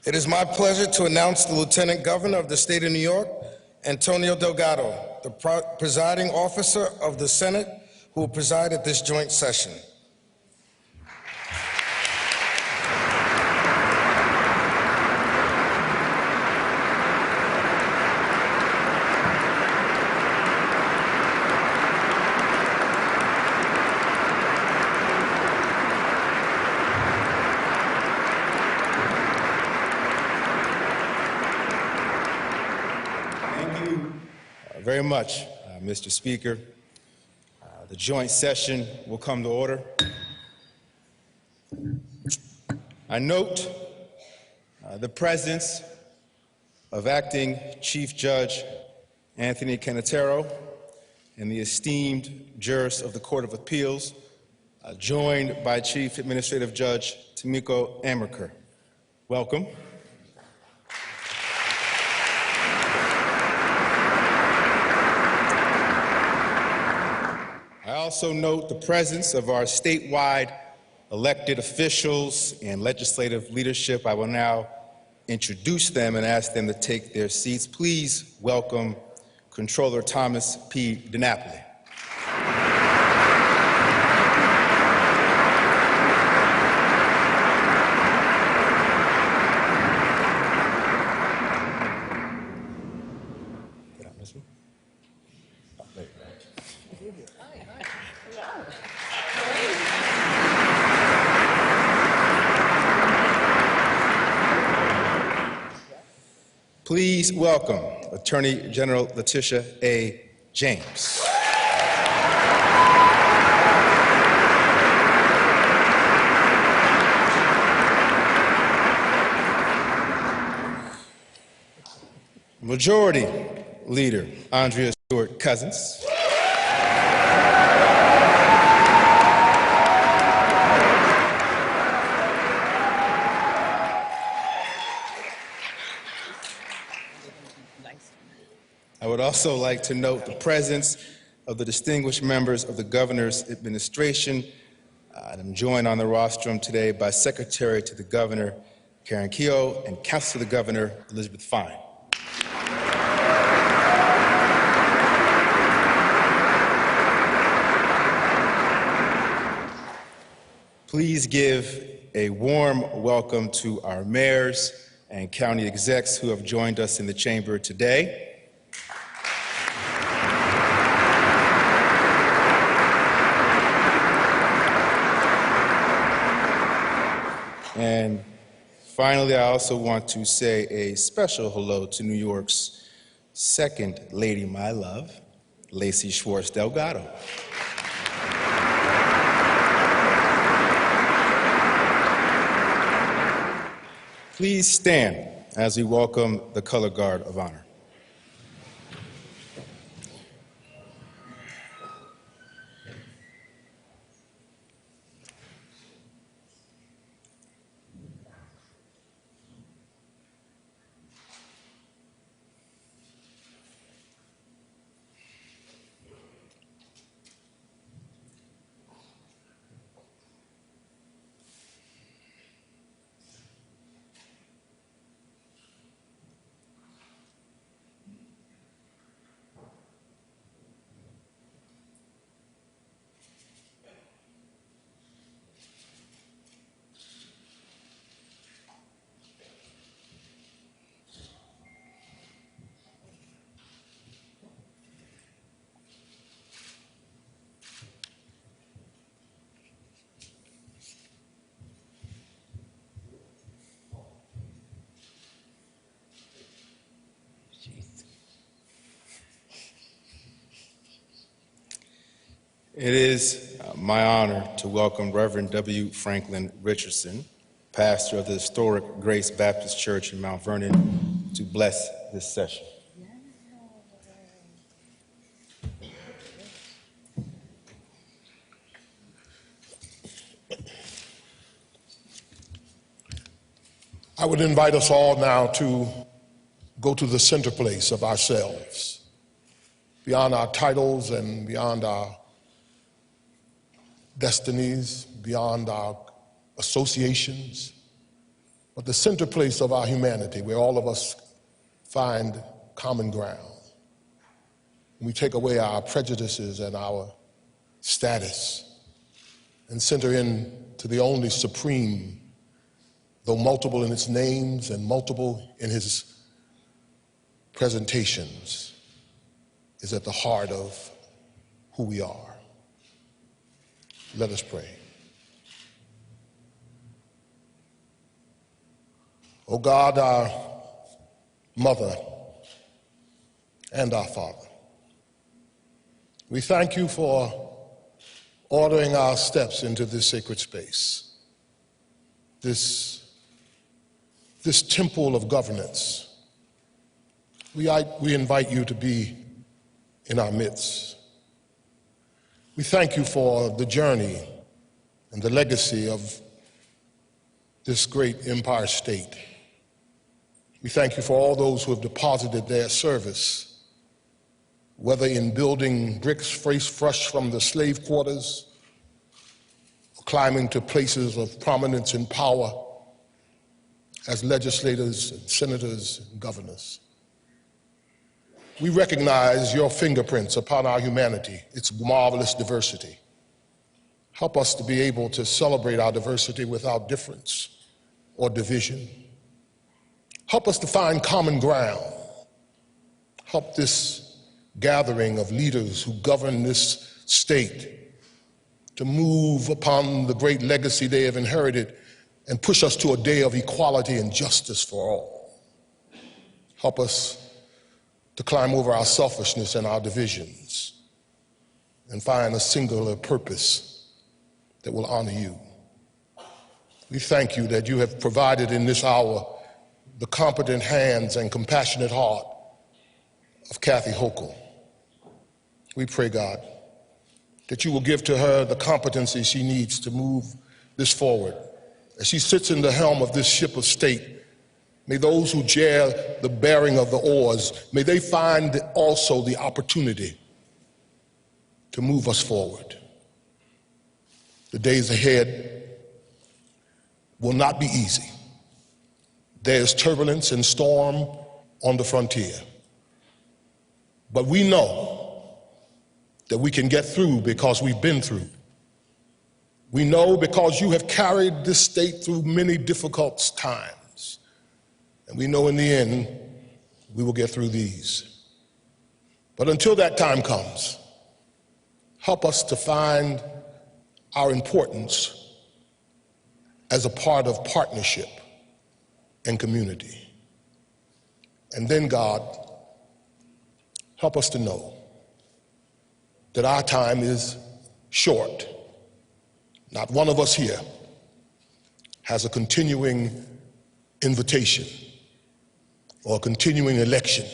It is my pleasure to announce the Lieutenant Governor of the State of New York, Antonio Delgado, the presiding officer of the Senate, who will preside at this joint session. Very much, Mr. Speaker. The joint session will come to order. I note the presence of Acting Chief Judge Anthony Cannataro and the esteemed jurist of the Court of Appeals, joined by Chief Administrative Judge Tomiko Amerker. Welcome. I also note the presence of our statewide elected officials and legislative leadership. I will now introduce them and ask them to take their seats. Please welcome Controller Thomas P. DiNapoli. Please welcome Attorney General Letitia A. James. Majority Leader Andrea Stewart Cousins. I would also like to note the presence of the distinguished members of the Governor's administration. I'm joined on the rostrum today by Secretary to the Governor, Karen Keogh, and Counsel to the Governor, Elizabeth Fine. Please give a warm welcome to our mayors and county execs who have joined us in the chamber today. And finally, I also want to say a special hello to New York's second lady, my love, Lacey Schwartz Delgado. Please stand as we welcome the Color Guard of Honor. It is my honor to welcome Reverend W. Franklin Richardson, pastor of the historic Grace Baptist Church in Mount Vernon, to bless this session. I would invite us all now to go to the center place of ourselves, beyond our titles and beyond our destinies, beyond our associations, but the center place of our humanity where all of us find common ground. We take away our prejudices and our status and center into the only supreme, though multiple in its names and multiple in his presentations, is at the heart of who we are. Let us pray. O God, our mother and our father, we thank you for ordering our steps into this sacred space, this temple of governance. We invite you to be in our midst. We thank you for the journey and the legacy of this great empire state. We thank you for all those who have deposited their service, whether in building bricks fresh from the slave quarters, or climbing to places of prominence and power as legislators, and senators, and governors. We recognize your fingerprints upon our humanity, its marvelous diversity. Help us to be able to celebrate our diversity without difference or division. Help us to find common ground. Help this gathering of leaders who govern this state to move upon the great legacy they have inherited and push us to a day of equality and justice for all. Help us to climb over our selfishness and our divisions and find a singular purpose that will honor you. We thank you that you have provided in this hour the competent hands and compassionate heart of Kathy Hochul. We pray, God, that you will give to her the competency she needs to move this forward. As she sits in the helm of this ship of state, may those who share the bearing of the oars, may they find also the opportunity to move us forward. The days ahead will not be easy. There's turbulence and storm on the frontier. But we know that we can get through because we've been through. We know because you have carried this state through many difficult times. And we know in the end, we will get through these. But until that time comes, help us to find our importance as a part of partnership and community. And then, God, help us to know that our time is short. Not one of us here has a continuing invitation or a continuing election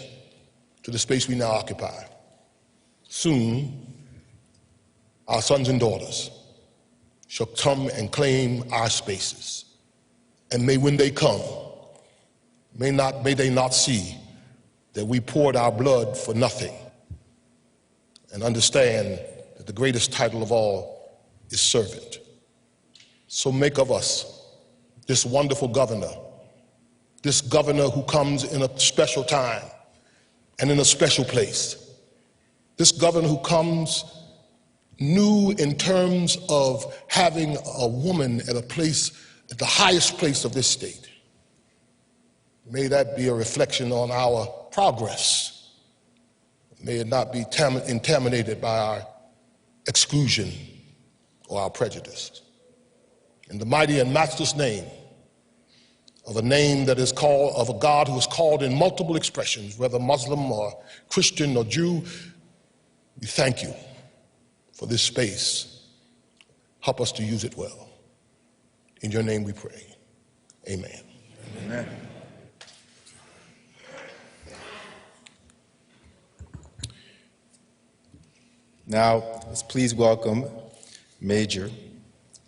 to the space we now occupy. Soon, our sons and daughters shall come and claim our spaces. And may when they come, may they not see that we poured our blood for nothing, and understand that the greatest title of all is servant. So make of us this wonderful governor, this governor who comes in a special time and in a special place, this governor who comes new in terms of having a woman at a place, at the highest place of this state. May that be a reflection on our progress. May it not be contaminated by our exclusion or our prejudice. In the mighty and matchless name of a name that is called, of a God who is called in multiple expressions, whether Muslim or Christian or Jew, we thank you for this space. Help us to use it well. In your name we pray. Amen. Amen. Now, let's please welcome Major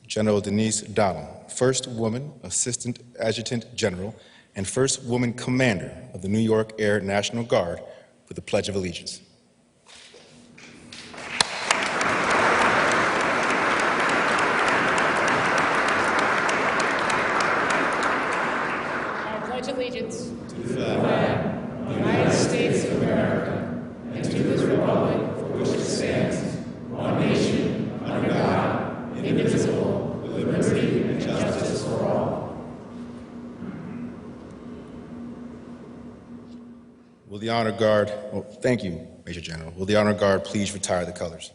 General Denise Donald, first woman Assistant Adjutant General and first woman Commander of the New York Air National Guard, for the Pledge of Allegiance. pledge allegiance to the flag of the United States of America and to this republic for which it stands, one nation, under God, indivisible, with liberty and justice for all. Will the honor guard, thank you, Major General. Will the honor guard please retire the colors?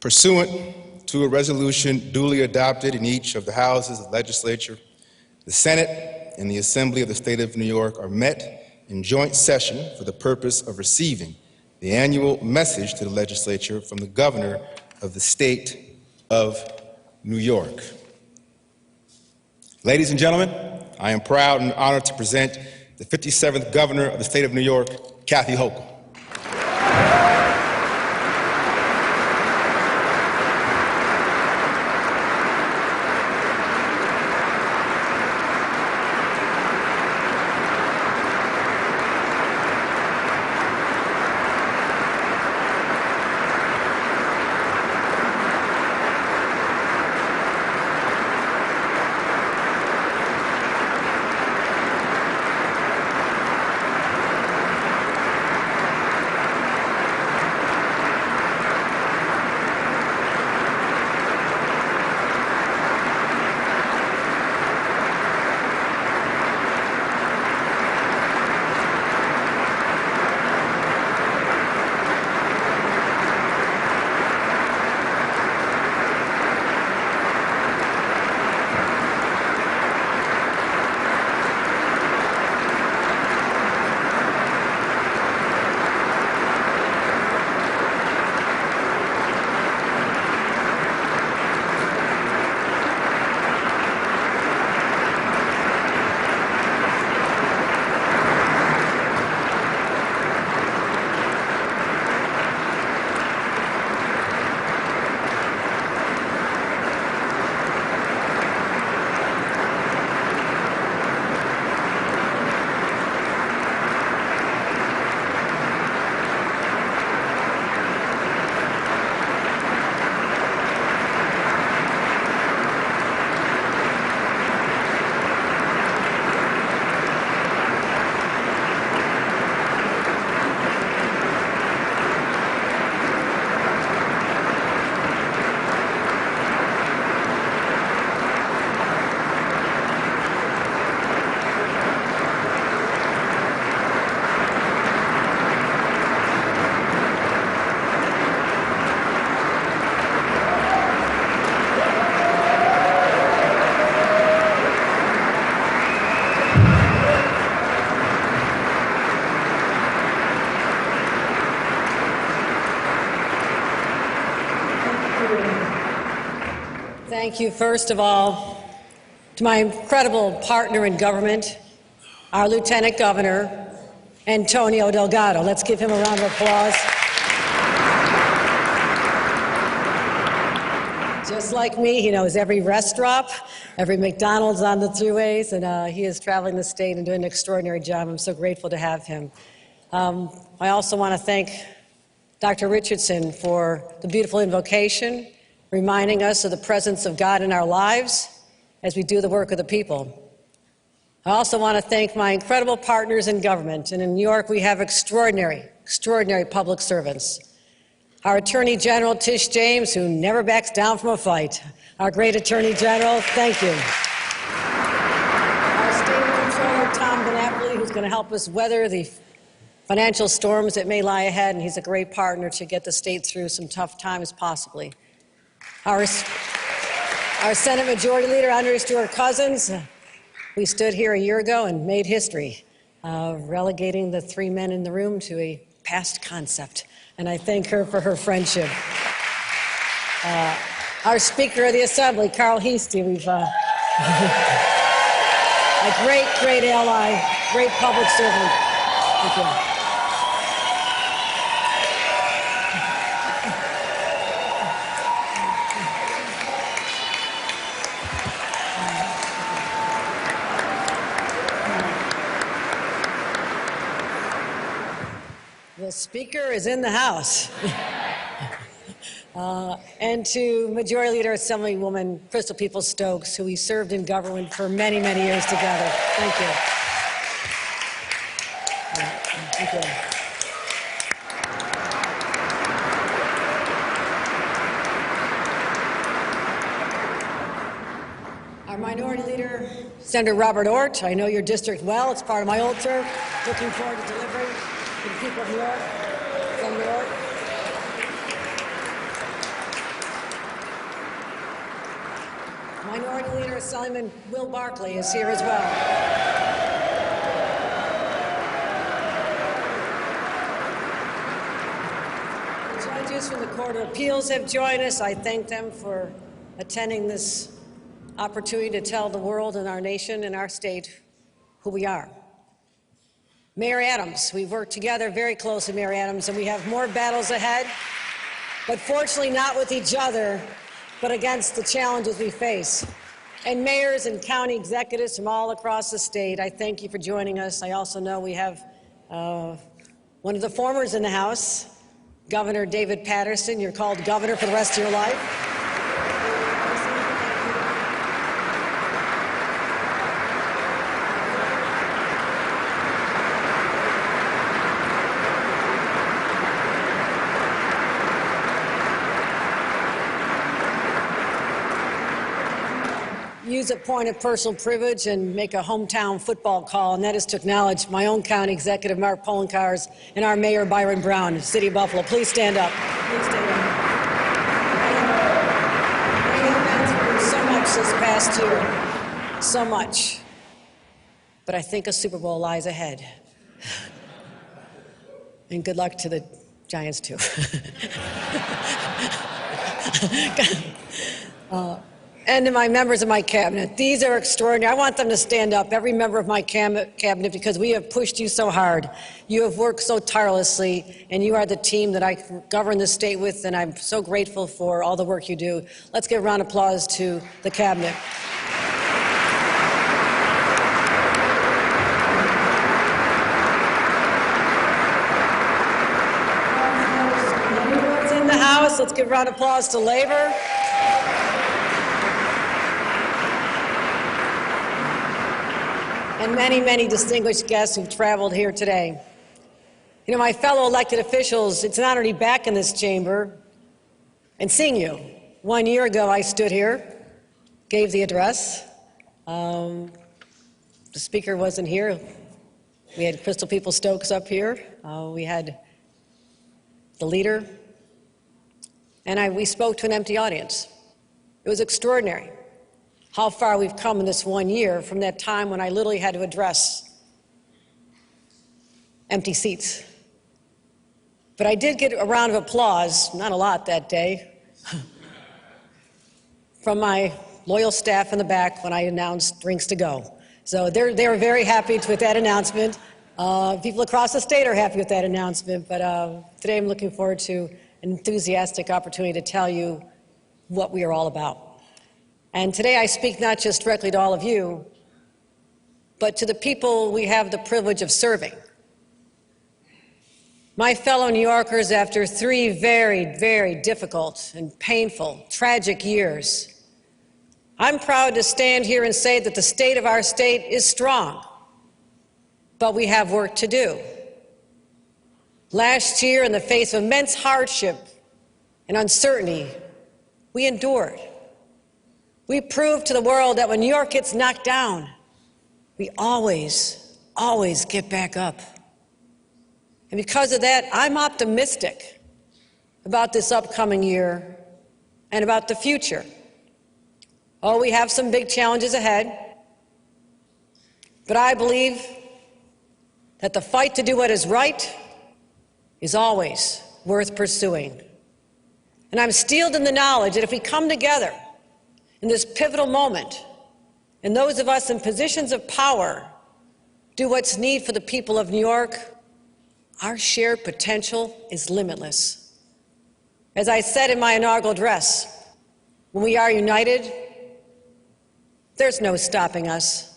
Pursuant to a resolution duly adopted in each of the houses of the legislature, the Senate and the Assembly of the State of New York are met in joint session for the purpose of receiving the annual message to the legislature from the Governor of the State of New York. Ladies and gentlemen, I am proud and honored to present the 57th Governor of the State of New York, Kathy Hochul. Thank you, first of all, to my incredible partner in government, our Lieutenant Governor, Antonio Delgado. Let's give him a round of applause. Just like me, he knows every rest stop, every McDonald's on the throughways, and he is traveling the state and doing an extraordinary job. I'm so grateful to have him. I also want to thank Dr. Richardson for the beautiful invocation, reminding us of the presence of God in our lives as we do the work of the people. I also want to thank my incredible partners in government, and in New York we have extraordinary public servants. Our Attorney General, Tish James, who never backs down from a fight. Our great Attorney General, thank you. Our State Comptroller, Tom Benapoli, who's going to help us weather the financial storms that may lie ahead, and he's a great partner to get the state through some tough times possibly. Our Senate Majority Leader, Andrew Stewart Cousins, we stood here a year ago and made history, relegating the three men in the room to a past concept, and I thank her for her friendship. Our Speaker of the Assembly, Carl Heastie, we've a great ally, great public servant. Thank you. The Speaker is in the House. And to Majority Leader Assemblywoman Crystal Peoples-Stokes, who we served in government for many years together. Thank you. Thank you. Our Minority Leader, Senator Robert Ort, I know your district well. It's part of my old turf. Looking forward to delivering to the people of New York. Senator Ort. Minority Leader Assemblyman Will Barkley is here as well. Judges from the Court of Appeals have joined us. I thank them for attending this opportunity to tell the world and our nation and our state who we are. Mayor Adams, we've worked together very closely, Mayor Adams, and we have more battles ahead, but fortunately not with each other, but against the challenges we face. And mayors and county executives from all across the state, I thank you for joining us. I also know we have one of the formers in the House, Governor David Patterson. You're called governor for the rest of your life. Use a point of personal privilege and make a hometown football call, and that is to acknowledge my own county executive, Mark Poloncarz, and our mayor, Byron Brown, of the City of Buffalo. Please stand up. Please stand up. We have been through so much this past year, so much. But I think a Super Bowl lies ahead. And good luck to the Giants, too. And to my members of my cabinet, these are extraordinary. I want them to stand up, every member of my cabinet, because we have pushed you so hard. You have worked so tirelessly, and you are the team that I govern this state with, and I'm so grateful for all the work you do. Let's give a round of applause to the cabinet. In the House, let's give a round of applause to Labor. And many distinguished guests who've traveled here today. You know, my fellow elected officials, it's an honor to be back in this chamber and seeing you. 1 year ago, I stood here, gave the address. The speaker wasn't here. We had Crystal Peoples-Stokes up here. We had the leader. And we spoke to an empty audience. It was extraordinary how far we've come in this 1 year from that time when I literally had to address empty seats. But I did get a round of applause, not a lot that day, from my loyal staff in the back when I announced drinks to go. So they were very happy with that announcement. People across the state are happy with that announcement, but today I'm looking forward to an enthusiastic opportunity to tell you what we are all about. And today I speak not just directly to all of you, but to the people we have the privilege of serving. My fellow New Yorkers, after 3 very difficult and painful, tragic years, I'm proud to stand here and say that the state of our state is strong, but we have work to do. Last year, in the face of immense hardship and uncertainty, we endured. We proved to the world that when New York gets knocked down, we always get back up. And because of that, I'm optimistic about this upcoming year and about the future. Oh, we have some big challenges ahead, but I believe that the fight to do what is right is always worth pursuing. And I'm steeled in the knowledge that if we come together in this pivotal moment, and those of us in positions of power do what's needed for the people of New York, our shared potential is limitless. As I said in my inaugural address, when we are united, there's no stopping us.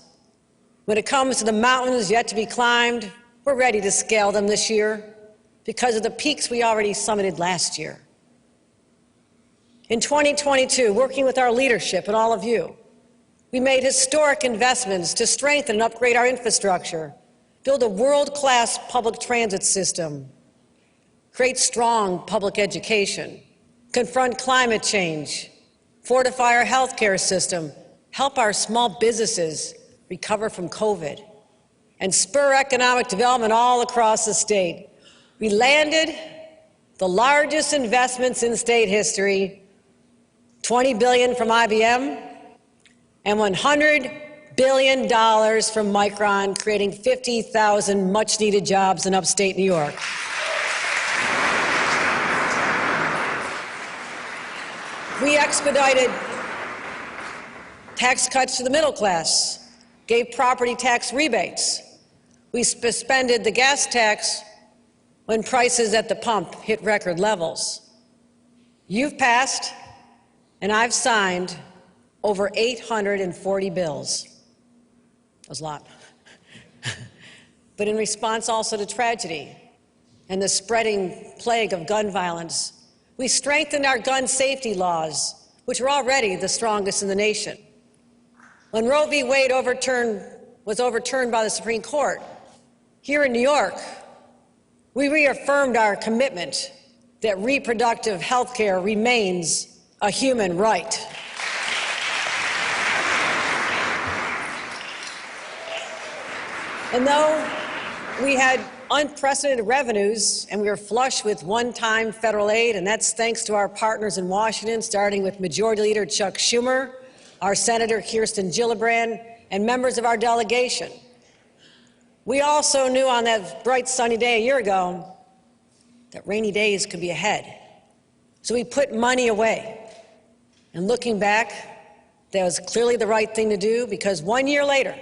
When it comes to the mountains yet to be climbed, we're ready to scale them this year because of the peaks we already summited last year. In 2022, working with our leadership and all of you, we made historic investments to strengthen and upgrade our infrastructure, build a world-class public transit system, create strong public education, confront climate change, fortify our healthcare system, help our small businesses recover from COVID, and spur economic development all across the state. We landed the largest investments in state history, $20 billion from IBM and $100 billion from Micron, creating 50,000 much-needed jobs in upstate New York. We expedited tax cuts to the middle class, gave property tax rebates. We suspended the gas tax when prices at the pump hit record levels. You've passed, and I've signed over 840 bills. That was a lot. But in response also to tragedy and the spreading plague of gun violence, we strengthened our gun safety laws, which were already the strongest in the nation. When Roe v. Wade was overturned by the Supreme Court, here in New York, we reaffirmed our commitment that reproductive health care remains a human right. And though we had unprecedented revenues and we were flush with one-time federal aid, and that's thanks to our partners in Washington, starting with Majority Leader Chuck Schumer, our Senator Kirsten Gillibrand, and members of our delegation, we also knew on that bright sunny day a year ago that rainy days could be ahead. So we put money away. And looking back, that was clearly the right thing to do, because 1 year later,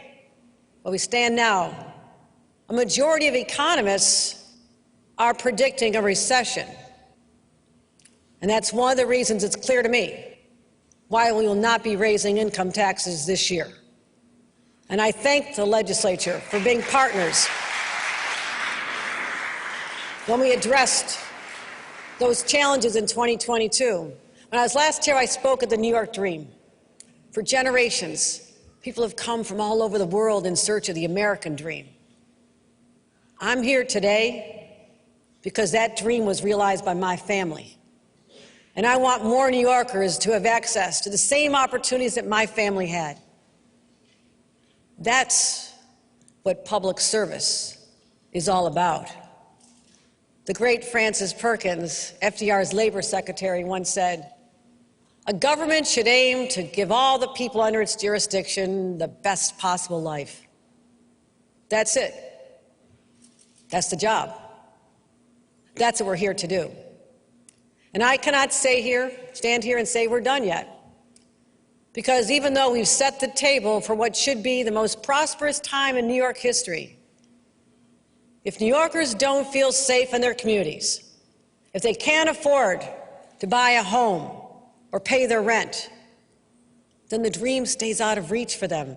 where we stand now, a majority of economists are predicting a recession. And that's one of the reasons it's clear to me why we will not be raising income taxes this year. And I thank the legislature for being partners when we addressed those challenges in 2022. When I was last here, I spoke at the New York Dream. For generations, people have come from all over the world in search of the American dream. I'm here today because that dream was realized by my family. And I want more New Yorkers to have access to the same opportunities that my family had. That's what public service is all about. The great Francis Perkins, FDR's labor secretary, once said, "A government should aim to give all the people under its jurisdiction the best possible life." That's it. That's the job. That's what we're here to do. And I cannot stand here and say we're done yet. Because even though we've set the table for what should be the most prosperous time in New York history, if New Yorkers don't feel safe in their communities, if they can't afford to buy a home or pay their rent, then the dream stays out of reach for them.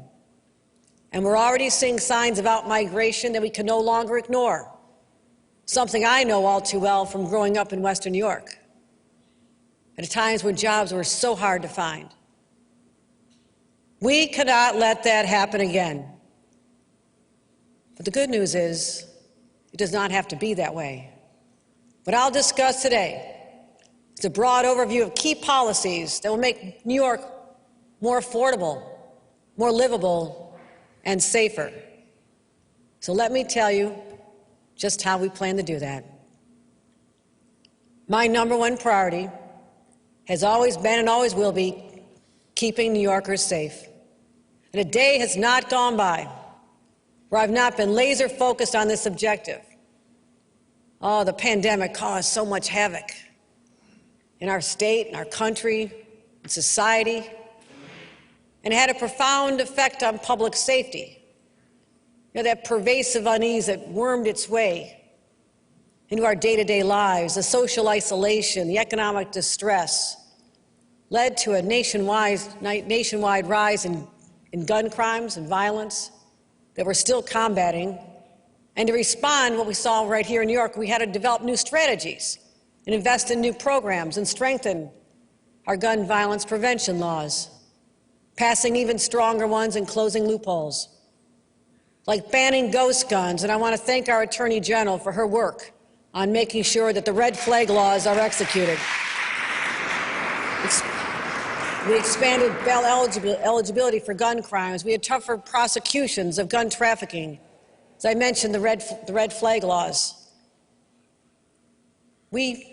And we're already seeing signs of outmigration that we can no longer ignore, something I know all too well from growing up in Western New York, at times when jobs were so hard to find. We cannot let that happen again. But the good news is, it does not have to be that way. What I'll discuss today is a broad overview of key policies that will make New York more affordable, more livable, and safer. So let me tell you just how we plan to do that. My number one priority has always been and always will be keeping New Yorkers safe. And a day has not gone by where I've not been laser focused on this objective. Oh, the pandemic caused so much havoc in our state, in our country, in society, and it had a profound effect on public safety. You know, that pervasive unease that wormed its way into our day-to-day lives, the social isolation, the economic distress, led to a nationwide rise in gun crimes and violence that we're still combating. And to respond, what we saw right here in New York, we had to develop new strategies and invest in new programs and strengthen our gun violence prevention laws, passing even stronger ones and closing loopholes, like banning ghost guns. And I want to thank our Attorney General for her work on making sure that the red flag laws are executed. We expanded bail eligibility for gun crimes. We had tougher prosecutions of gun trafficking. As I mentioned, the red flag laws. We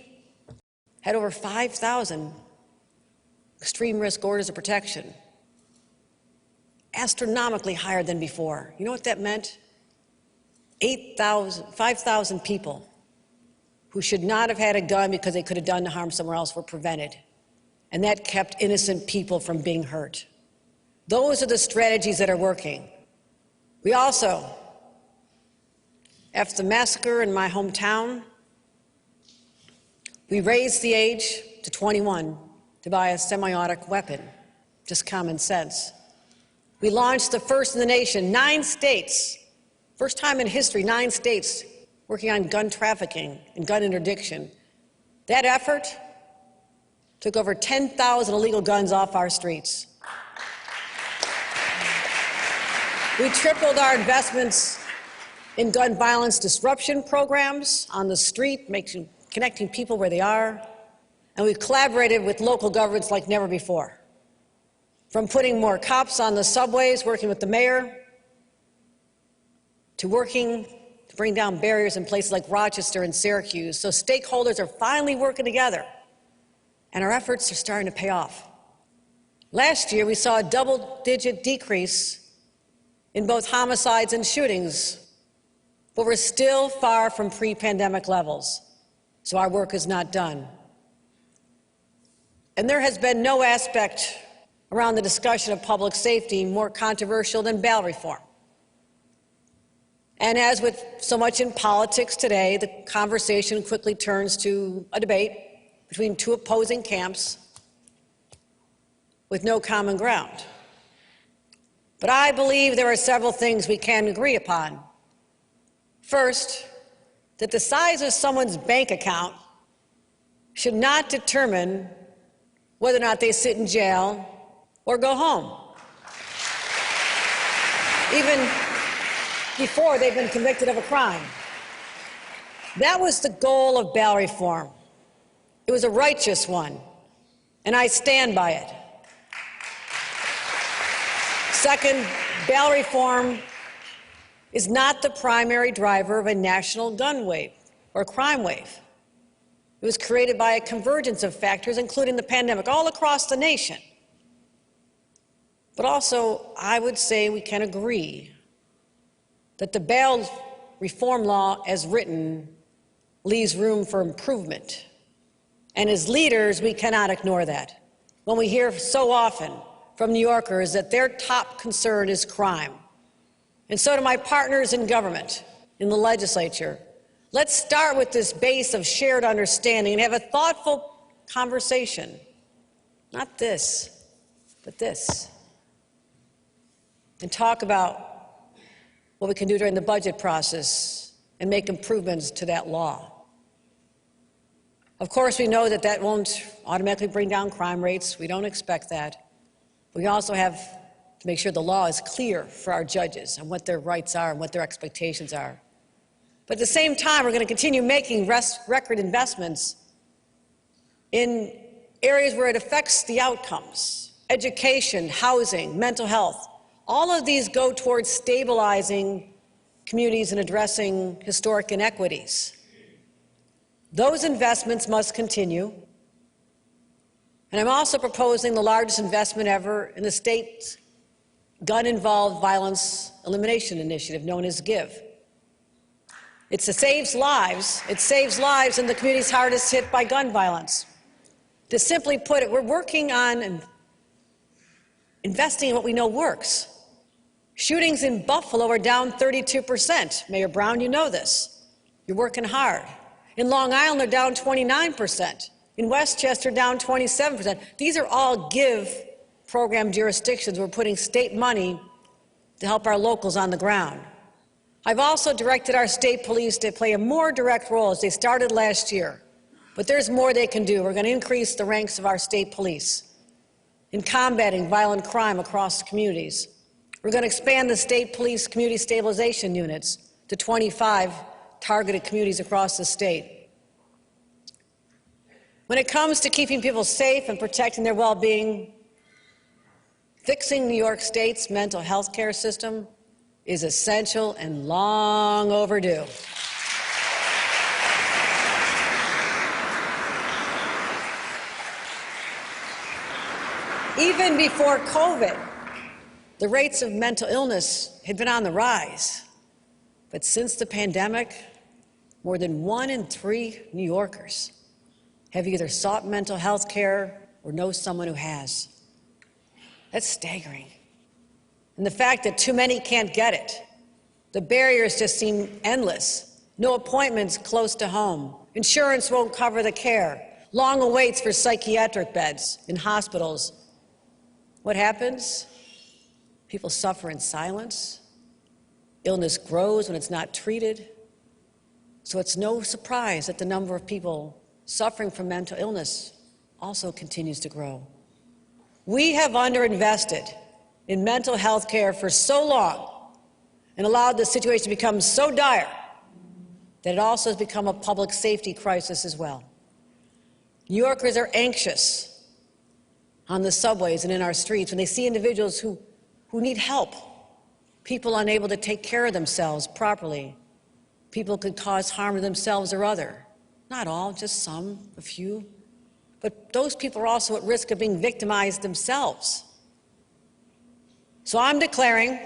had over 5,000 extreme risk orders of protection, astronomically higher than before. You know what that meant? 5,000 people who should not have had a gun because they could have done harm somewhere else were prevented. And that kept innocent people from being hurt. Those are the strategies that are working. We also, after the massacre in my hometown, we raised the age to 21 to buy a semi-automatic weapon, just common sense. We launched the first in the nation, 9 states, first time in history, 9 states working on gun trafficking and gun interdiction. That effort took over 10,000 illegal guns off our streets. We tripled our investments in gun violence disruption programs on the street, connecting people where they are, and we've collaborated with local governments like never before. From putting more cops on the subways, working with the mayor, to working to bring down barriers in places like Rochester and Syracuse. So stakeholders are finally working together, and our efforts are starting to pay off. Last year, we saw a double-digit decrease in both homicides and shootings, but we're still far from pre-pandemic levels, so our work is not done. And there has been no aspect around the discussion of public safety more controversial than bail reform. And as with so much in politics today, the conversation quickly turns to a debate between 2 opposing camps with no common ground. But I believe there are several things we can agree upon. First, that the size of someone's bank account should not determine whether or not they sit in jail or go home, even before they've been convicted of a crime. That was the goal of bail reform. It was a righteous one, and I stand by it. Second, bail reform is not the primary driver of a national gun wave or crime wave. It was created by a convergence of factors, including the pandemic, all across the nation. But also, I would say we can agree that the bail reform law as written leaves room for improvement. And as leaders, we cannot ignore that. When we hear so often from New Yorkers that their top concern is crime, and so do my partners in government, in the legislature, let's start with this base of shared understanding and have a thoughtful conversation. Not this, but this. And talk about what we can do during the budget process and make improvements to that law. Of course, we know that that won't automatically bring down crime rates. We don't expect that. We also have to make sure the law is clear for our judges and what their rights are and what their expectations are. But at the same time, we're going to continue making record investments in areas where it affects the outcomes: education, housing, mental health. All of these go towards stabilizing communities and addressing historic inequities. Those investments must continue. And I'm also proposing the largest investment ever in the state's gun-involved violence elimination initiative, known as GIVE. It saves lives. It saves lives in the communities hardest hit by gun violence. To simply put it, we're working on investing in what we know works. Shootings in Buffalo are down 32%. Mayor Brown, you know this. You're working hard. In Long Island, they're down 29%. In Westchester, down 27%. These are all GIVE program jurisdictions. We're putting state money to help our locals on the ground. I've also directed our state police to play a more direct role, as they started last year. But there's more they can do. We're going to increase the ranks of our state police in combating violent crime across communities. We're going to expand the state police community stabilization units to 25 targeted communities across the state. When it comes to keeping people safe and protecting their well-being, fixing New York State's mental health care system is essential and long overdue. Even before COVID, the rates of mental illness had been on the rise. But since the pandemic, more than 1 in 3 New Yorkers have either sought mental health care or know someone who has. That's staggering. And the fact that too many can't get it. The barriers just seem endless. No appointments close to home. Insurance won't cover the care. Long waits for psychiatric beds in hospitals. What happens? People suffer in silence. Illness grows when it's not treated. So it's no surprise that the number of people suffering from mental illness also continues to grow. We have underinvested in mental health care for so long and allowed the situation to become so dire that it also has become a public safety crisis as well. New Yorkers are anxious on the subways and in our streets when they see individuals who need help, people unable to take care of themselves properly. People could cause harm to themselves or other. Not all, just some, a few. But those people are also at risk of being victimized themselves. So I'm declaring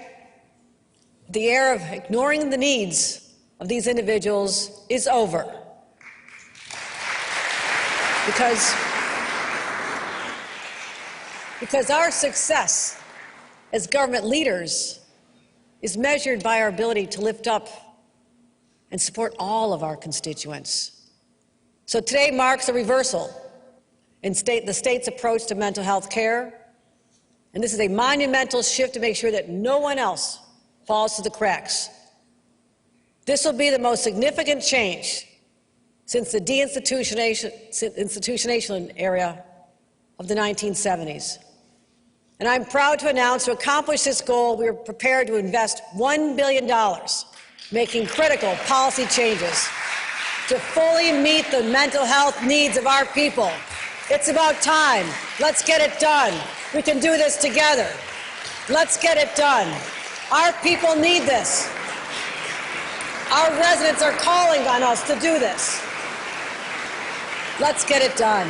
the era of ignoring the needs of these individuals is over. Because our success as government leaders is measured by our ability to lift up and support all of our constituents. So today marks a reversal in the state's approach to mental health care, and this is a monumental shift to make sure that no one else falls through the cracks. This will be the most significant change since the deinstitutionalization era of the 1970s. And I'm proud to announce to accomplish this goal, we are prepared to invest $1 billion, making critical policy changes to fully meet the mental health needs of our people. It's about time. Let's get it done. We can do this together. Let's get it done. Our people need this. Our residents are calling on us to do this. Let's get it done.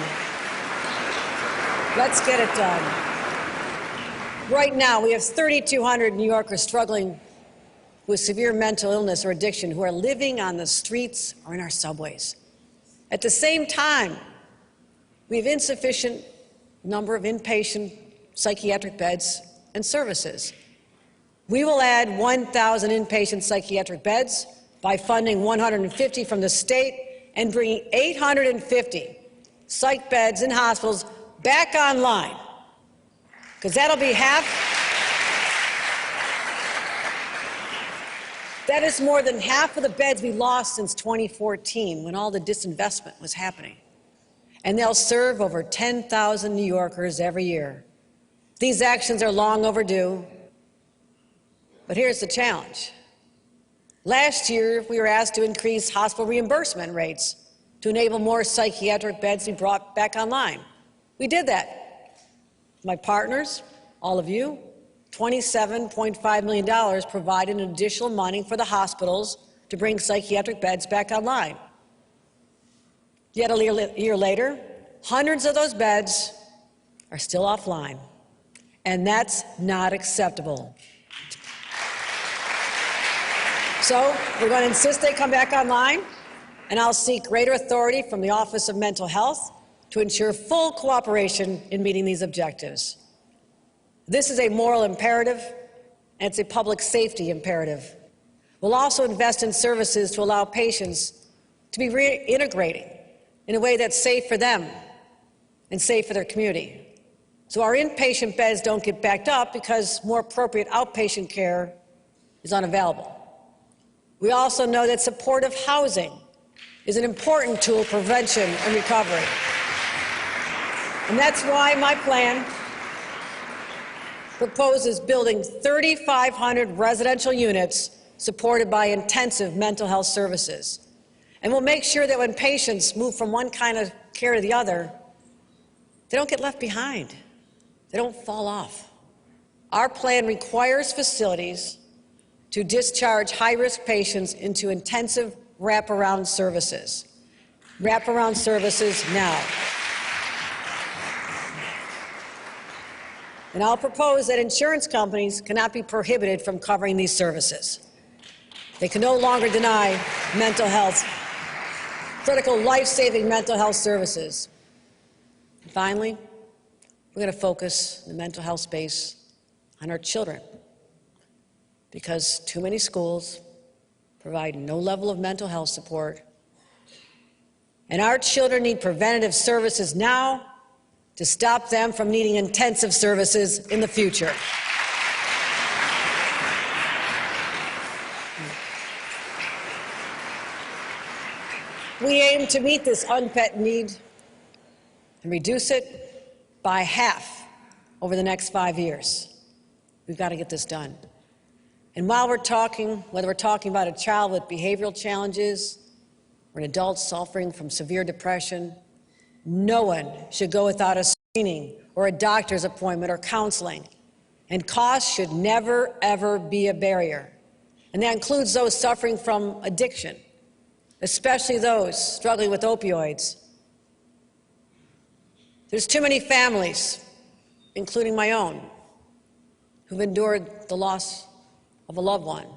Let's get it done. Right now, we have 3,200 New Yorkers struggling with severe mental illness or addiction who are living on the streets or in our subways. At the same time, we have insufficient number of inpatient psychiatric beds and services. We will add 1,000 inpatient psychiatric beds by funding 150 from the state and bringing 850 psych beds in hospitals back online, because that'll be half. That is more than half of the beds we lost since 2014, when all the disinvestment was happening. And they'll serve over 10,000 New Yorkers every year. These actions are long overdue, but here's the challenge. Last year, we were asked to increase hospital reimbursement rates to enable more psychiatric beds to be brought back online. We did that. My partners, all of you, $27.5 million provided additional money for the hospitals to bring psychiatric beds back online. Yet a year later, hundreds of those beds are still offline, and that's not acceptable. So we're going to insist they come back online, and I'll seek greater authority from the Office of Mental Health to ensure full cooperation in meeting these objectives. This is a moral imperative, and it's a public safety imperative. We'll also invest in services to allow patients to be reintegrating in a way that's safe for them and safe for their community. So our inpatient beds don't get backed up because more appropriate outpatient care is unavailable. We also know that supportive housing is an important tool for prevention and recovery. And that's why my plan proposes building 3,500 residential units supported by intensive mental health services. And we'll make sure that when patients move from one kind of care to the other, they don't get left behind. They don't fall off. Our plan requires facilities to discharge high-risk patients into intensive wraparound services. Wraparound services now. And I'll propose that insurance companies cannot be prohibited from covering these services. They can no longer deny mental health, critical life-saving mental health services. And finally, we're going to focus in the mental health space on our children, because too many schools provide no level of mental health support, and our children need preventative services now to stop them from needing intensive services in the future. We aim to meet this unmet need and reduce it by half over the next 5 years. We've got to get this done. And while we're talking, whether we're talking about a child with behavioral challenges or an adult suffering from severe depression, no one should go without a screening or a doctor's appointment or counseling. And cost should never, ever be a barrier. And that includes those suffering from addiction, especially those struggling with opioids. There's too many families, including my own, who've endured the loss of a loved one.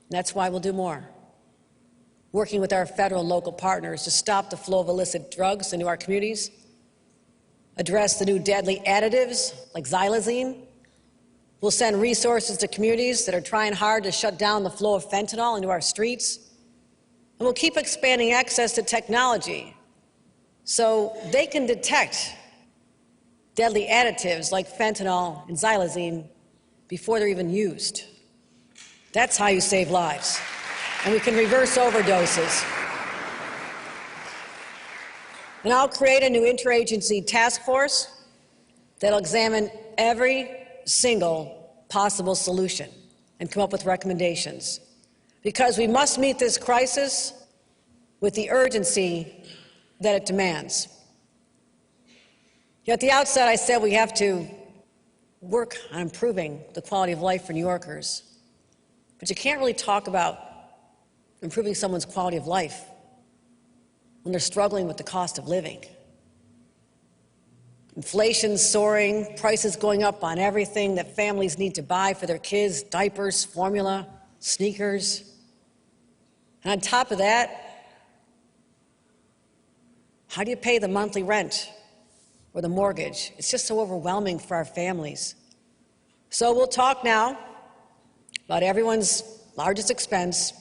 That's why we'll do more, working with our federal and local partners to stop the flow of illicit drugs into our communities, address the new deadly additives like xylazine. We'll send resources to communities that are trying hard to shut down the flow of fentanyl into our streets. And we'll keep expanding access to technology so they can detect deadly additives like fentanyl and xylazine before they're even used. That's how you save lives. And we can reverse overdoses. And I'll create a new interagency task force that'll examine every single possible solution and come up with recommendations. Because we must meet this crisis with the urgency that it demands. At the outset, I said we have to work on improving the quality of life for New Yorkers. But you can't really talk about improving someone's quality of life when they're struggling with the cost of living. Inflation's soaring, prices going up on everything that families need to buy for their kids: diapers, formula, sneakers. And on top of that, how do you pay the monthly rent or the mortgage? It's just so overwhelming for our families. So we'll talk now about everyone's largest expense,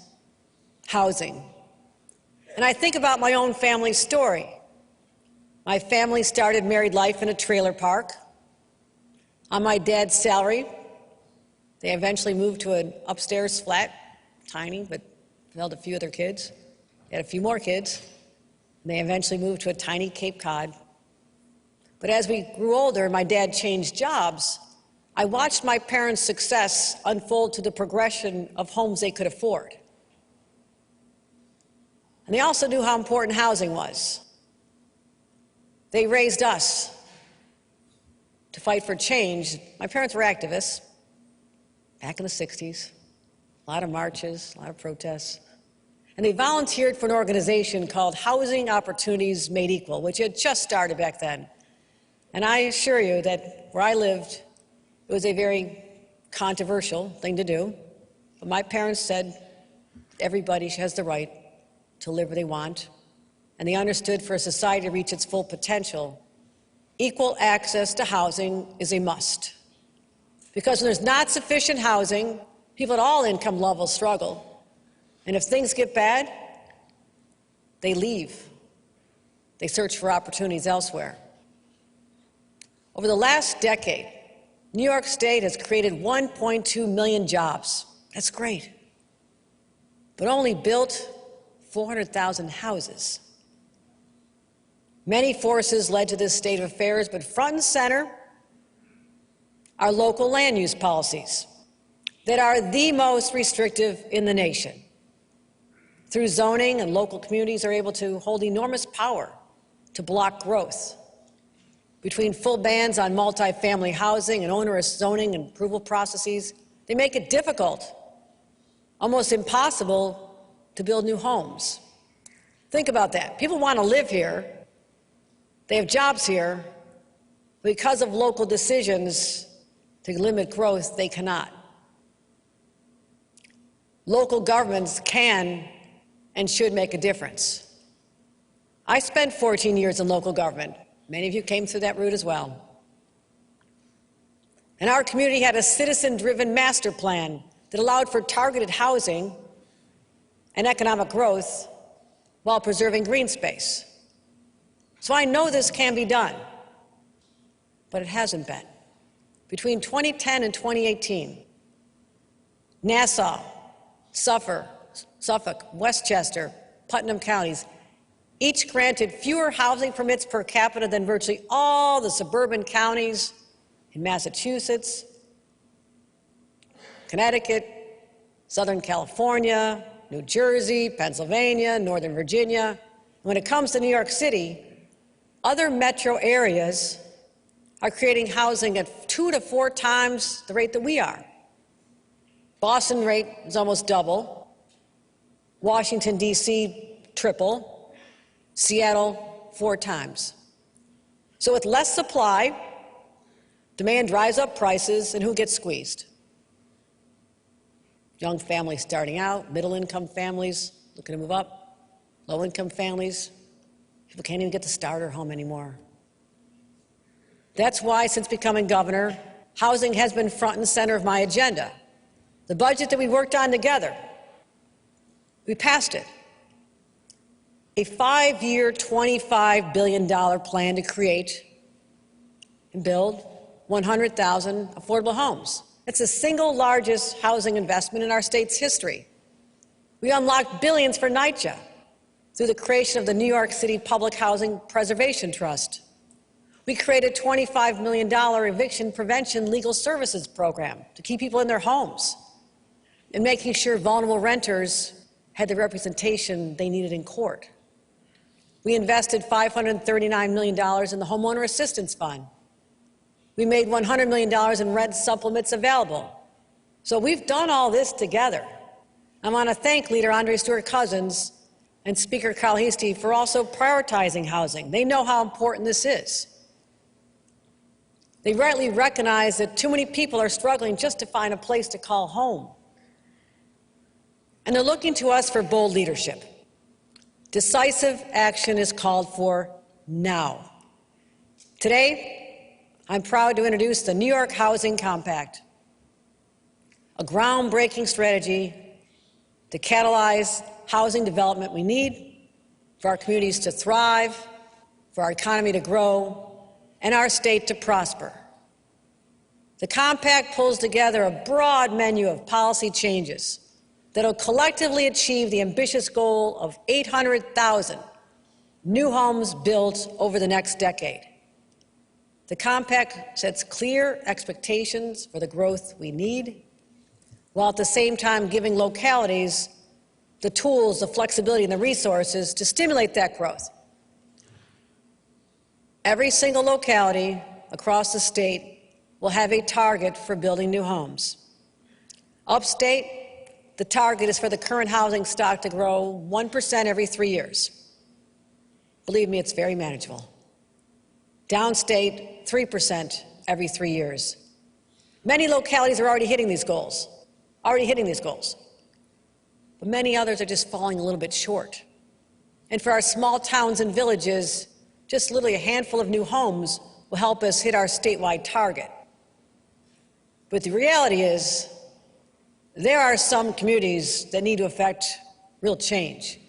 housing. And I think about my own family story. My family started married life in a trailer park. On my dad's salary, they eventually moved to an upstairs flat, tiny, but held a few of their kids. They had a few more kids. And they eventually moved to a tiny Cape Cod. But as we grew older and my dad changed jobs, I watched my parents' success unfold to the progression of homes they could afford. And they also knew how important housing was. They raised us to fight for change. My parents were activists back in the 60s, a lot of marches, a lot of protests. And they volunteered for an organization called Housing Opportunities Made Equal, which had just started back then. And I assure you that where I lived, it was a very controversial thing to do. But my parents said everybody has the right to live where they want. And they understood for a society to reach its full potential, equal access to housing is a must. Because when there's not sufficient housing, people at all income levels struggle. And if things get bad, they leave. They search for opportunities elsewhere. Over the last decade, New York State has created 1.2 million jobs. That's great. But only built 400,000 houses. Many forces led to this state of affairs, but front and center are local land use policies that are the most restrictive in the nation. Through zoning, and local communities are able to hold enormous power to block growth. Between full bans on multifamily housing and onerous zoning and approval processes, they make it difficult, almost impossible, to build new homes. Think about that. People want to live here. They have jobs here. Because of local decisions to limit growth, they cannot. Local governments can and should make a difference. I spent 14 years in local government. Many of you came through that route as well. And our community had a citizen-driven master plan that allowed for targeted housing and economic growth while preserving green space. So I know this can be done, but it hasn't been. Between 2010 and 2018, Nassau, Suffolk, Westchester, Putnam counties each granted fewer housing permits per capita than virtually all the suburban counties in Massachusetts, Connecticut, Southern California, New Jersey, Pennsylvania, Northern Virginia. When it comes to New York City, other metro areas are creating housing at 2 to 4 times the rate that we are. Boston rate is almost double. Washington, D.C., triple. Seattle, 4 times. So with less supply, demand drives up prices, and who gets squeezed? Young families starting out, middle-income families looking to move up, low-income families. People can't even get the starter home anymore. That's why, since becoming governor, housing has been front and center of my agenda. The budget that we worked on together, we passed it. A 5-year, $25 billion plan to create and build 100,000 affordable homes. It's the single largest housing investment in our state's history. We unlocked billions for NYCHA through the creation of the New York City Public Housing Preservation Trust. We created a $25 million eviction prevention legal services program to keep people in their homes and making sure vulnerable renters had the representation they needed in court. We invested $539 million in the Homeowner Assistance Fund. We made $100 million in rent supplements available. So we've done all this together. I want to thank Leader Andre Stewart-Cousins and Speaker Carl Heastie for also prioritizing housing. They know how important this is. They rightly recognize that too many people are struggling just to find a place to call home. And they're looking to us for bold leadership. Decisive action is called for now. Today, I'm proud to introduce the New York Housing Compact, a groundbreaking strategy to catalyze housing development we need for our communities to thrive, for our economy to grow, and our state to prosper. The compact pulls together a broad menu of policy changes that will collectively achieve the ambitious goal of 800,000 new homes built over the next decade. The compact sets clear expectations for the growth we need, while at the same time giving localities the tools, the flexibility, and the resources to stimulate that growth. Every single locality across the state will have a target for building new homes. Upstate, the target is for the current housing stock to grow 1% every 3 years. Believe me, it's very manageable. Downstate, 3% every 3 years. Many localities are already hitting these goals. But many others are just falling a little bit short. And for our small towns and villages, just literally a handful of new homes will help us hit our statewide target. But the reality is, there are some communities that need to effect real change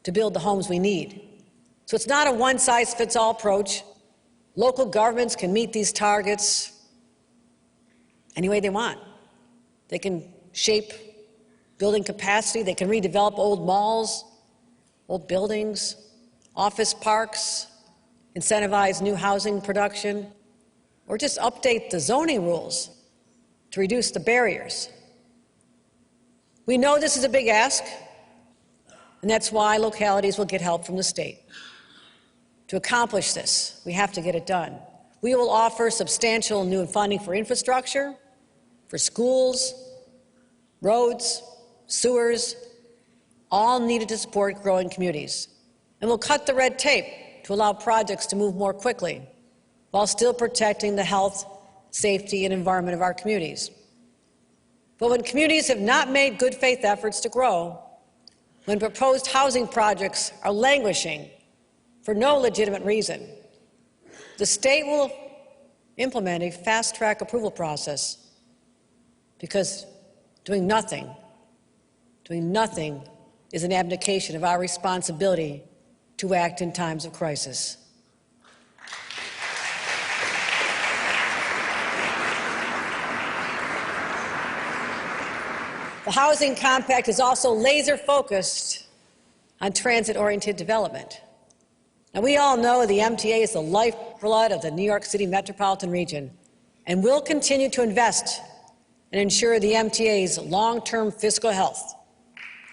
to build the homes we need. So it's not a one-size-fits-all approach. Local governments can meet these targets any way they want. They can shape building capacity, they can redevelop old malls, old buildings, office parks, incentivize new housing production, or just update the zoning rules to reduce the barriers. We know this is a big ask, and that's why localities will get help from the state. To accomplish this, we have to get it done. We will offer substantial new funding for infrastructure, for schools, roads, sewers, all needed to support growing communities. And we'll cut the red tape to allow projects to move more quickly while still protecting the health, safety, and environment of our communities. But when communities have not made good faith efforts to grow, when proposed housing projects are languishing for no legitimate reason, the state will implement a fast-track approval process, because doing nothing is an abdication of our responsibility to act in times of crisis. The Housing Compact is also laser-focused on transit-oriented development. Now, we all know the MTA is the lifeblood of the New York City metropolitan region, and we'll continue to invest and ensure the MTA's long-term fiscal health.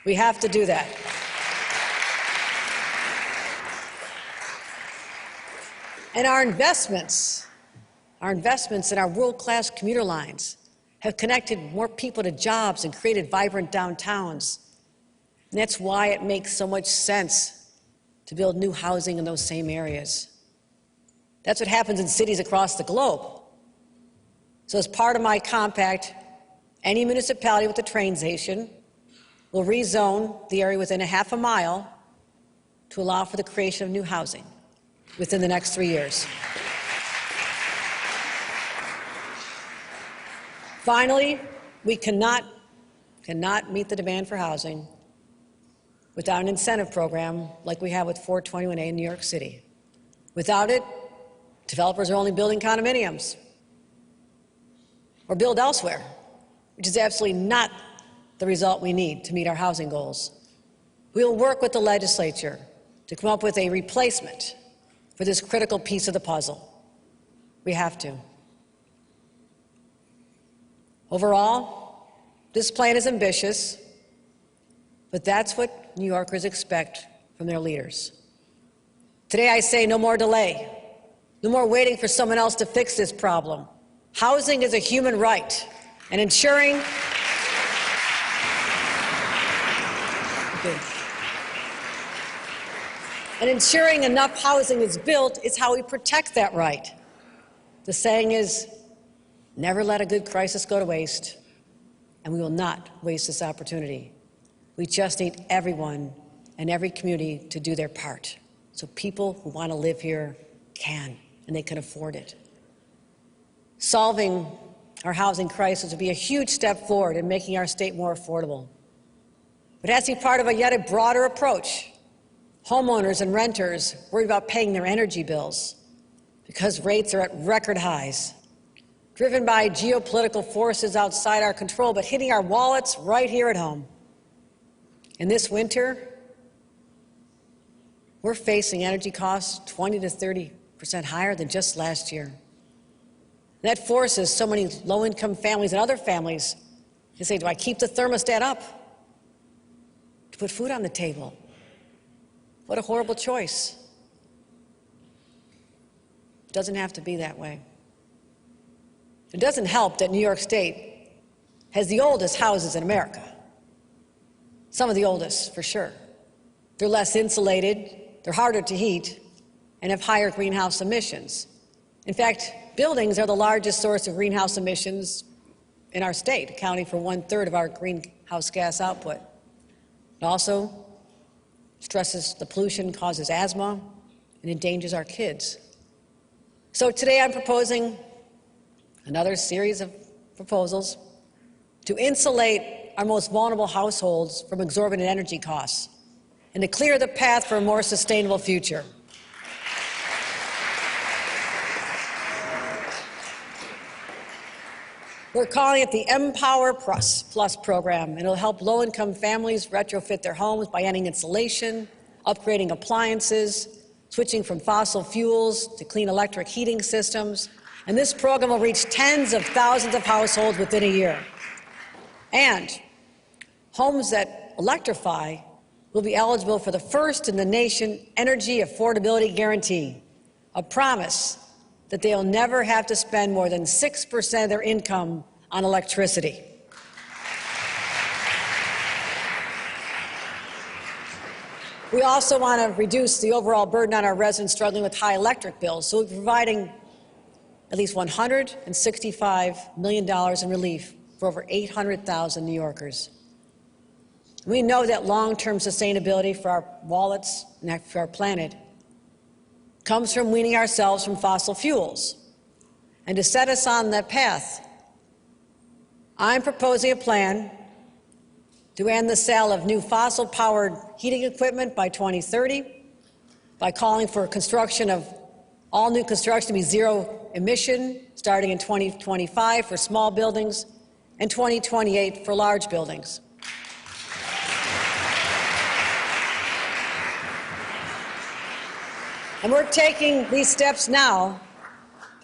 We have to do that. And our investments in our world-class commuter lines have connected more people to jobs and created vibrant downtowns. And that's why it makes so much sense to build new housing in those same areas. That's what happens in cities across the globe. So as part of my compact, any municipality with a train station will rezone the area within a half a mile to allow for the creation of new housing within the next 3 years. Finally, we cannot meet the demand for housing without an incentive program like we have with 421A in New York City. Without it, developers are only building condominiums or build elsewhere, which is absolutely not the result we need to meet our housing goals. We will work with the legislature to come up with a replacement for this critical piece of the puzzle. We have to. Overall, this plan is ambitious, but that's what New Yorkers expect from their leaders. Today I say no more delay, no more waiting for someone else to fix this problem. Housing is a human right, and ensuring enough housing is built is how we protect that right. The saying is, never let a good crisis go to waste, and we will not waste this opportunity. We just need everyone and every community to do their part, so people who want to live here can, and they can afford it. Solving our housing crisis would be a huge step forward in making our state more affordable. But it has to be part of a yet broader approach. Homeowners and renters worry about paying their energy bills because rates are at record highs, driven by geopolitical forces outside our control, but hitting our wallets right here at home. And this winter, we're facing energy costs 20 to 30% higher than just last year. And that forces so many low-income families and other families to say, do I keep the thermostat up to put food on the table? What a horrible choice. It doesn't have to be that way. It doesn't help that New York State has the oldest houses in America. Some of the oldest, for sure. They're less insulated, they're harder to heat, and have higher greenhouse emissions. In fact, buildings are the largest source of greenhouse emissions in our state, accounting for 1/3 of our greenhouse gas output. It also stresses the pollution, causes asthma, and endangers our kids. So today I'm proposing another series of proposals to insulate our most vulnerable households from exorbitant energy costs and to clear the path for a more sustainable future. We're calling it the Empower Plus program, and it'll help low-income families retrofit their homes by adding insulation, upgrading appliances, switching from fossil fuels to clean electric heating systems. And this program will reach tens of thousands of households within a year. And homes that electrify will be eligible for the first in the nation energy affordability guarantee, a promise that they'll never have to spend more than 6% of their income on electricity. We also want to reduce the overall burden on our residents struggling with high electric bills, so we're providing at least $165 million in relief for over 800,000 New Yorkers. We know that long-term sustainability for our wallets and for our planet comes from weaning ourselves from fossil fuels. And to set us on that path, I'm proposing a plan to end the sale of new fossil-powered heating equipment by 2030 by calling for construction of all new construction to be zero emission starting in 2025 for small buildings and 2028 for large buildings. And we're taking these steps now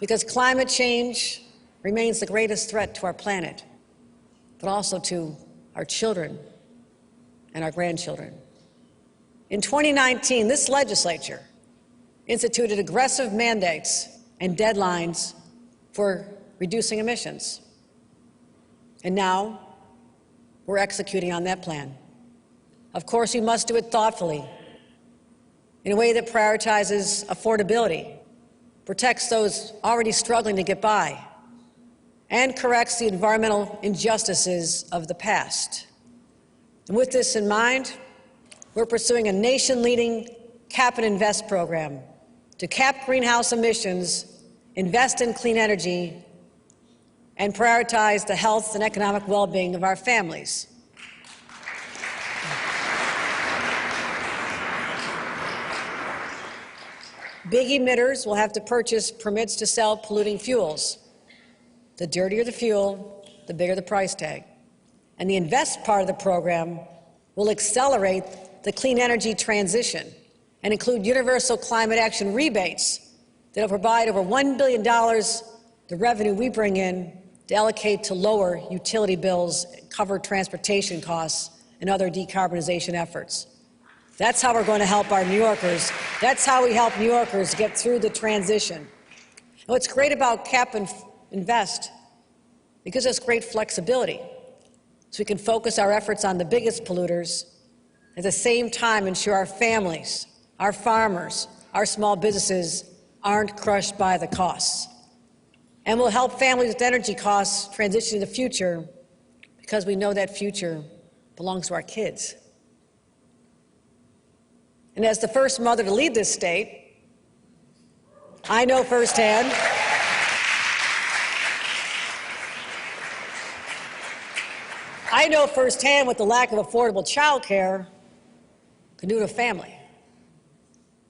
because climate change remains the greatest threat to our planet, but also to our children and our grandchildren. In 2019, this legislature instituted aggressive mandates and deadlines for reducing emissions. And now we're executing on that plan. Of course, we must do it thoughtfully, in a way that prioritizes affordability, protects those already struggling to get by, and corrects the environmental injustices of the past. And with this in mind, we're pursuing a nation-leading cap and invest program to cap greenhouse emissions, invest in clean energy, and prioritize the health and economic well-being of our families. Big emitters will have to purchase permits to sell polluting fuels. The dirtier the fuel, the bigger the price tag. And the invest part of the program will accelerate the clean energy transition and include universal climate action rebates that will provide over $1 billion, the revenue we bring in, to allocate to lower utility bills, cover transportation costs, and other decarbonization efforts. That's how we're going to help our New Yorkers. That's how we help New Yorkers get through the transition. And what's great about Cap and Invest, it gives us great flexibility, so we can focus our efforts on the biggest polluters, at the same time ensure our families, our farmers, our small businesses aren't crushed by the costs. And we'll help families with energy costs transition to the future, because we know that future belongs to our kids. And as the first mother to lead this state, I know firsthand what the lack of affordable child care can do to a family.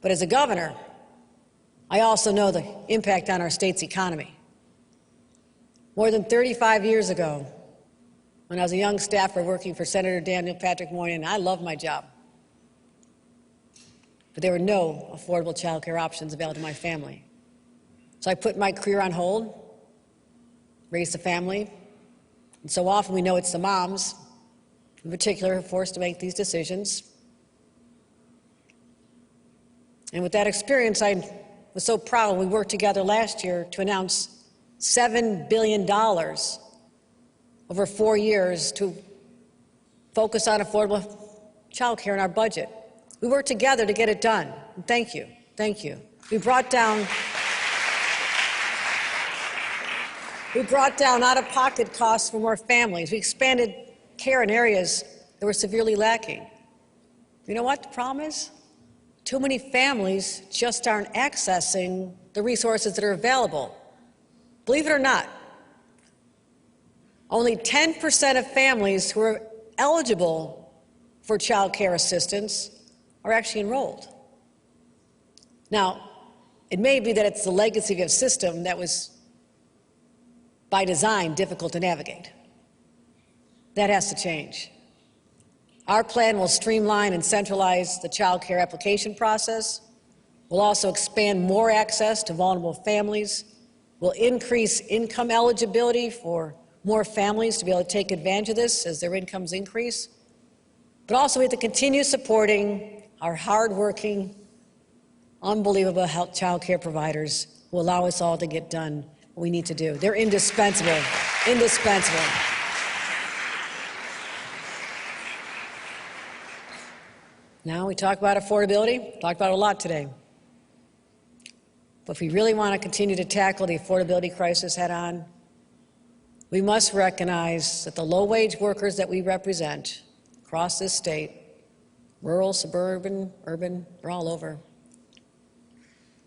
But as a governor, I also know the impact on our state's economy. More than 35 years ago, when I was a young staffer working for Senator Daniel Patrick Moynihan, I loved my job. But there were no affordable child care options available to my family. So I put my career on hold, raised a family, and so often we know it's the moms, in particular, who are forced to make these decisions. And with that experience, I was so proud we worked together last year to announce $7 billion over 4 years to focus on affordable child care in our budget. We worked together to get it done. And thank you. Thank you. We brought down out-of-pocket costs for more families. We expanded care in areas that were severely lacking. You know what the problem is? Too many families just aren't accessing the resources that are available. Believe it or not, only 10% of families who are eligible for child care assistance are actually enrolled. Now, it may be that it's the legacy of a system that was, by design, difficult to navigate. That has to change. Our plan will streamline and centralize the child care application process. We'll also expand more access to vulnerable families. We'll increase income eligibility for more families to be able to take advantage of this as their incomes increase. But also we have to continue supporting our hardworking, unbelievable child care providers who allow us all to get done what we need to do. They're indispensable, indispensable. Now we talk about affordability, talked about it a lot today. But if we really want to continue to tackle the affordability crisis head on, we must recognize that the low-wage workers that we represent across this state, rural, suburban, urban, they're all over,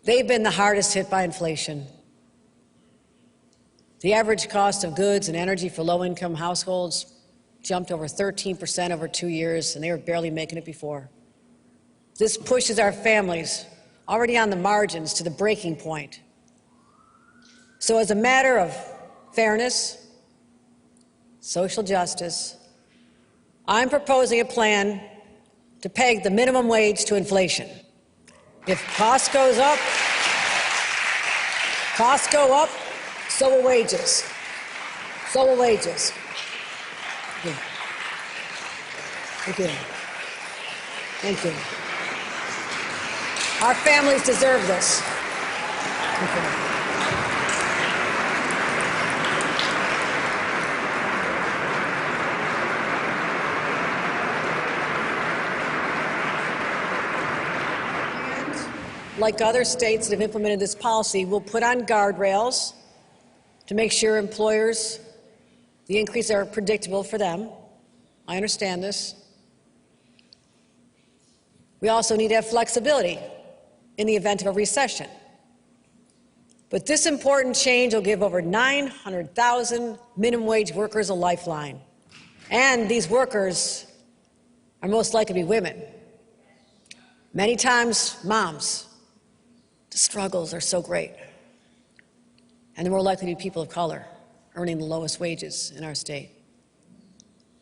they've been the hardest hit by inflation. The average cost of goods and energy for low-income households jumped over 13% over 2 years, and they were barely making it before. This pushes our families already on the margins to the breaking point. So as a matter of fairness, social justice, I'm proposing a plan to peg the minimum wage to inflation. If cost goes up, so will wages. So will wages. Thank you. Thank you. Our families deserve this. Thank you. Like other states that have implemented this policy, we'll put on guardrails to make sure employers, the increases are predictable for them. I understand this. We also need to have flexibility in the event of a recession. But this important change will give over 900,000 minimum wage workers a lifeline. And these workers are most likely to be women. Many times, moms. The struggles are so great. And they're more likely to be people of color, earning the lowest wages in our state.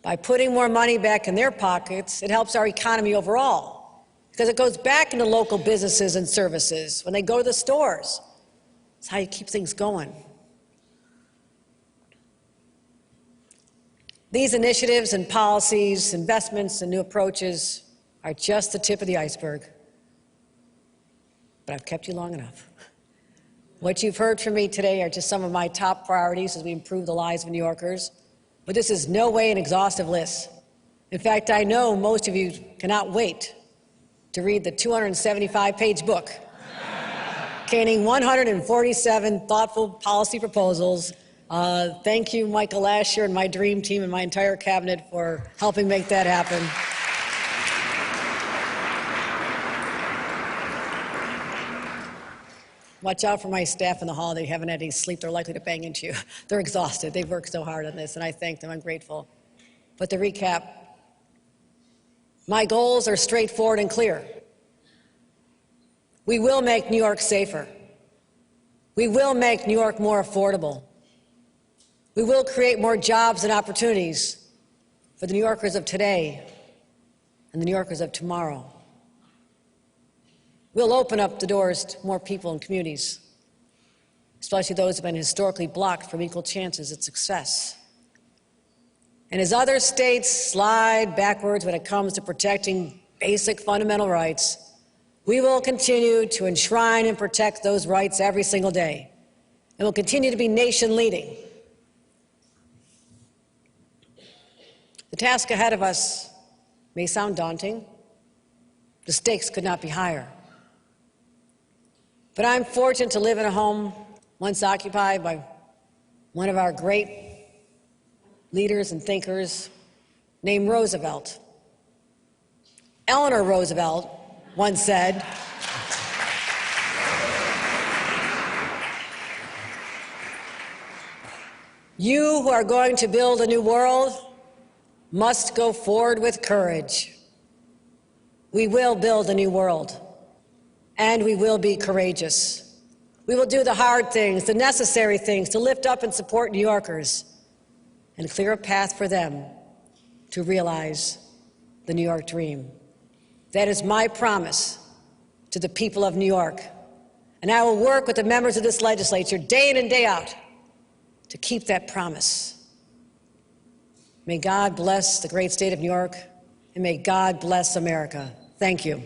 By putting more money back in their pockets, it helps our economy overall, because it goes back into local businesses and services when they go to the stores. It's how you keep things going. These initiatives and policies, investments and new approaches are just the tip of the iceberg. But I've kept you long enough. What you've heard from me today are just some of my top priorities as we improve the lives of New Yorkers. But this is no way an exhaustive list. In fact, I know most of you cannot wait to read the 275-page book containing 147 thoughtful policy proposals. Thank you, Michael Asher, and my dream team and my entire cabinet for helping make that happen. Watch out for my staff in the hall. They haven't had any sleep. They're likely to bang into you. They're exhausted. They've worked so hard on this, and I thank them. I'm grateful. But to recap, my goals are straightforward and clear. We will make New York safer. We will make New York more affordable. We will create more jobs and opportunities for the New Yorkers of today and the New Yorkers of tomorrow. We'll open up the doors to more people and communities, especially those who have been historically blocked from equal chances at success. And as other states slide backwards when it comes to protecting basic fundamental rights, we will continue to enshrine and protect those rights every single day. and will continue to be nation leading. The task ahead of us may sound daunting. The stakes could not be higher. But I'm fortunate to live in a home once occupied by one of our great leaders and thinkers named Roosevelt. Eleanor Roosevelt once said, "You who are going to build a new world must go forward with courage." We will build a new world, and we will be courageous. We will do the hard things, the necessary things to lift up and support New Yorkers and clear a path for them to realize the New York dream. That is my promise to the people of New York, and I will work with the members of this legislature day in and day out to keep that promise. May God bless the great state of New York, and may God bless America. Thank you.